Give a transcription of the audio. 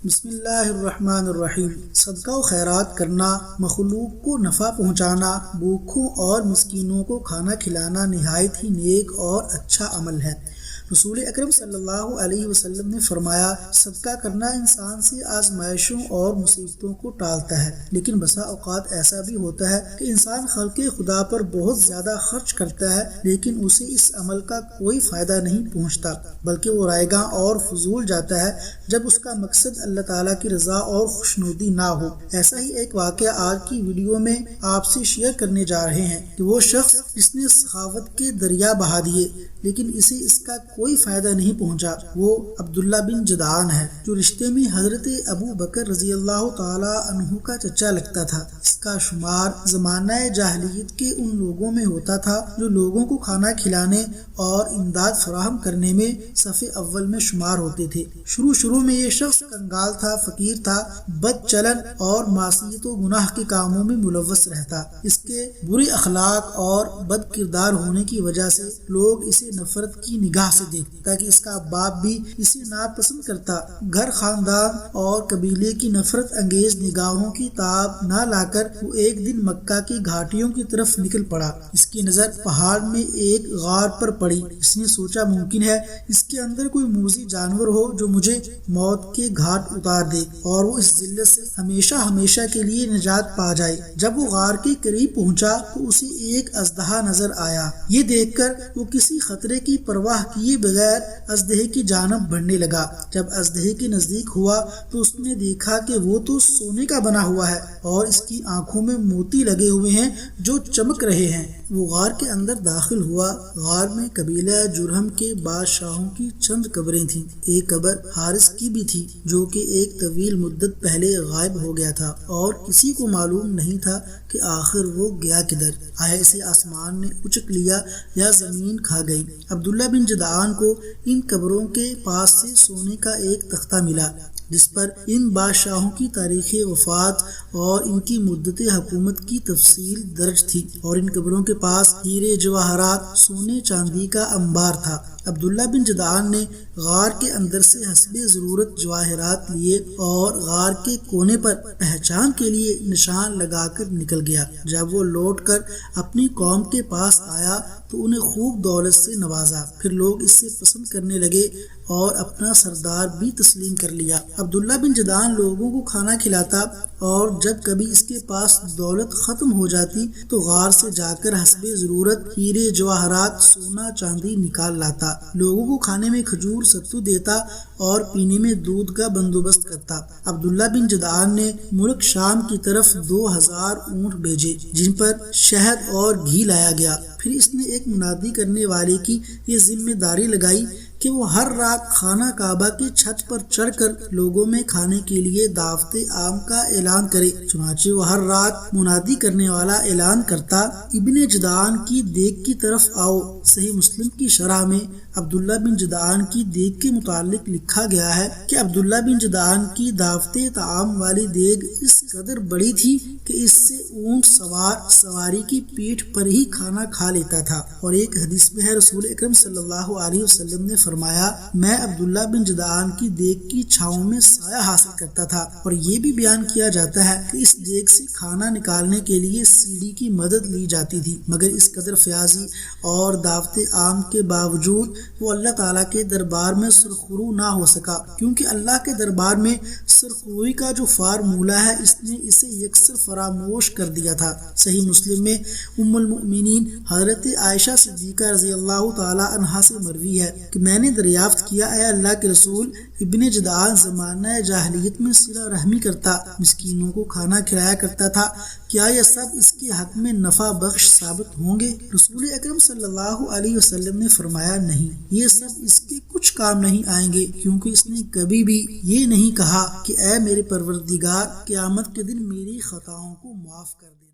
بسم اللہ الرحمن الرحیم۔ صدقہ و خیرات کرنا، مخلوق کو نفع پہنچانا، بھوکھوں اور مسکینوں کو کھانا کھلانا نہایت ہی نیک اور اچھا عمل ہے۔ رسول اکرم صلی اللہ علیہ وسلم نے فرمایا، صدقہ کرنا انسان سے آزمائشوں اور مصیبتوں کو ٹالتا ہے، لیکن بسا اوقات ایسا بھی ہوتا ہے کہ انسان خلق خدا پر بہت زیادہ خرچ کرتا ہے، لیکن اسے اس عمل کا کوئی فائدہ نہیں پہنچتا، بلکہ وہ رائے گاں اور فضول جاتا ہے جب اس کا مقصد اللہ تعالیٰ کی رضا اور خوشنودی نہ ہو۔ ایسا ہی ایک واقعہ آج کی ویڈیو میں آپ سے شیئر کرنے جا رہے ہیں کہ وہ شخص جس نے سخاوت کے دریا بہا دیے لیکن اسے اس کا کوئی فائدہ نہیں پہنچا، وہ عبداللہ بن جدعان ہے، جو رشتے میں حضرت ابو بکر رضی اللہ تعالی عنہ کا چچا لگتا تھا۔ اس کا شمار زمانہ جاہلیت کے ان لوگوں میں ہوتا تھا جو لوگوں کو کھانا کھلانے اور امداد فراہم کرنے میں صف اول میں شمار ہوتے تھے۔ شروع میں یہ شخص کنگال تھا، فقیر تھا، بد چلن اور معصیت و گناہ کے کاموں میں ملوث رہتا۔ اس کے برے اخلاق اور بد کردار ہونے کی وجہ سے لوگ اسے نفرت کی نگاہ سے دیکھتے، تاکہ اس کا باپ بھی اسے ناپسند کرتا۔ گھر، خاندان اور قبیلے کی نفرت انگیز نگاہوں کی تاب نہ لا کر وہ ایک دن مکہ کی گھاٹیوں کی طرف نکل پڑا۔ اس کی نظر پہاڑ میں ایک غار پر پڑی۔ اس نے سوچا ممکن ہے اس کے اندر کوئی موذی جانور ہو جو مجھے موت کے گھاٹ اتار دے اور وہ اس ذلت سے ہمیشہ کے لیے نجات پا جائے۔ جب وہ غار کے قریب پہنچا تو اسے ایک اژدہا نظر آیا۔ یہ دیکھ کر وہ کسی خطرے کی پرواہ کیے بغیر اژدہے کی جانب بڑھنے لگا۔ جب اژدہے کے نزدیک ہوا تو اس نے دیکھا کہ وہ تو سونے کا بنا ہوا ہے اور اس کی آنکھوں میں موتی لگے ہوئے ہیں جو چمک رہے ہیں۔ وہ غار کے اندر داخل ہوا۔ غار میں قبیلہ جرہم کے بادشاہوں کی چند قبریں تھیں۔ ایک قبر حارث کی بھی تھی جو کہ ایک طویل مدت پہلے غائب ہو گیا تھا اور کسی کو معلوم نہیں تھا کہ آخر وہ گیا کدھر۔ آیا اسے آسمان نے اچک لیا یا زمین کھا گئی۔ عبداللہ بن جدعان کو ان قبروں کے پاس سے سونے کا ایک تختہ ملا جس پر ان بادشاہوں کی تاریخ وفات اور ان کی مدت حکومت کی تفصیل درج تھی، اور ان قبروں کے پاس ہیرے جواہرات، سونے چاندی کا انبار تھا۔ عبداللہ بن جدعان نے غار کے اندر سے حسب ضرورت جواہرات لیے اور غار کے کونے پر پہچان کے لیے نشان لگا کر نکل گیا۔ جب وہ لوٹ کر اپنی قوم کے پاس آیا تو انہیں خوب دولت سے نوازا۔ پھر لوگ اس سے پسند کرنے لگے اور اپنا سردار بھی تسلیم کر لیا۔ عبداللہ بن جدعان لوگوں کو کھانا کھلاتا اور جب کبھی اس کے پاس دولت ختم ہو جاتی تو غار سے جا کر حسب ضرورت ہیرے جواہرات، سونا چاندی نکال لاتا۔ لوگوں کو کھانے میں کھجور ستو دیتا اور پینے میں دودھ کا بندوبست کرتا۔ عبداللہ بن جدعان نے ملک شام کی طرف 2000 اونٹ بھیجے جن پر شہد اور گھی لایا گیا۔ پھر اس نے ایک منادی کرنے والے کی یہ ذمہ داری لگائی کہ وہ ہر رات خانہ کعبہ کی چھت پر چڑھ کر لوگوں میں کھانے کے لیے دعوت عام کا اعلان کرے۔ چنانچہ وہ ہر رات منادی کرنے والا اعلان کرتا، ابن جدعان کی دیگ کی طرف آؤ۔ صحیح مسلم کی شرح میں عبداللہ بن جدعان کی دیگ کے متعلق لکھا گیا ہے کہ عبداللہ بن جدعان کی دعوت طعام والی دیگ اس قدر بڑی تھی کہ اس سے اونٹ سوار سواری کی پیٹھ پر ہی کھانا کھا لیتا تھا۔ اور ایک حدیث میں ہے، رسول اکرم صلی اللہ علیہ وسلم نے فرمایا، میں عبداللہ بن جدعان کی دیگ کی چھاؤں میں سایہ حاصل کرتا تھا۔ اور یہ بھی بیان کیا جاتا ہے کہ اس دیگ سے کھانا نکالنے کے لیے سیڑھی کی مدد لی جاتی تھی، مگر اس قدر فیاضی اور دعوت عام کے باوجود وہ اللہ تعالیٰ کے دربار میں سرخرو نہ ہو سکا، کیونکہ اللہ کے دربار میں سرخروئی کا جو فارمولہ ہے اس نے اسے یکسر فراموش کر دیا تھا۔ صحیح مسلم میں ام المؤمنین حضرت عائشہ صدیقہ رضی اللہ تعالی عنہا سے مروی ہے کہ میں نے دریافت کیا، اے اللہ کے رسول، ابن جدعان زمانہ جاہلیت میں صلہ رحمی کرتا، مسکینوں کو کھانا کھلایا کرتا تھا، کیا یہ سب اس کے حق میں نفع بخش ثابت ہوں گے؟ رسول اکرم صلی اللہ علیہ وسلم نے فرمایا، نہیں، یہ سب اس کے کچھ کام نہیں آئیں گے، کیونکہ اس نے کبھی بھی یہ نہیں کہا کہ اے میرے پروردگار، قیامت کے دن میری خطاؤں کو معاف کر دے۔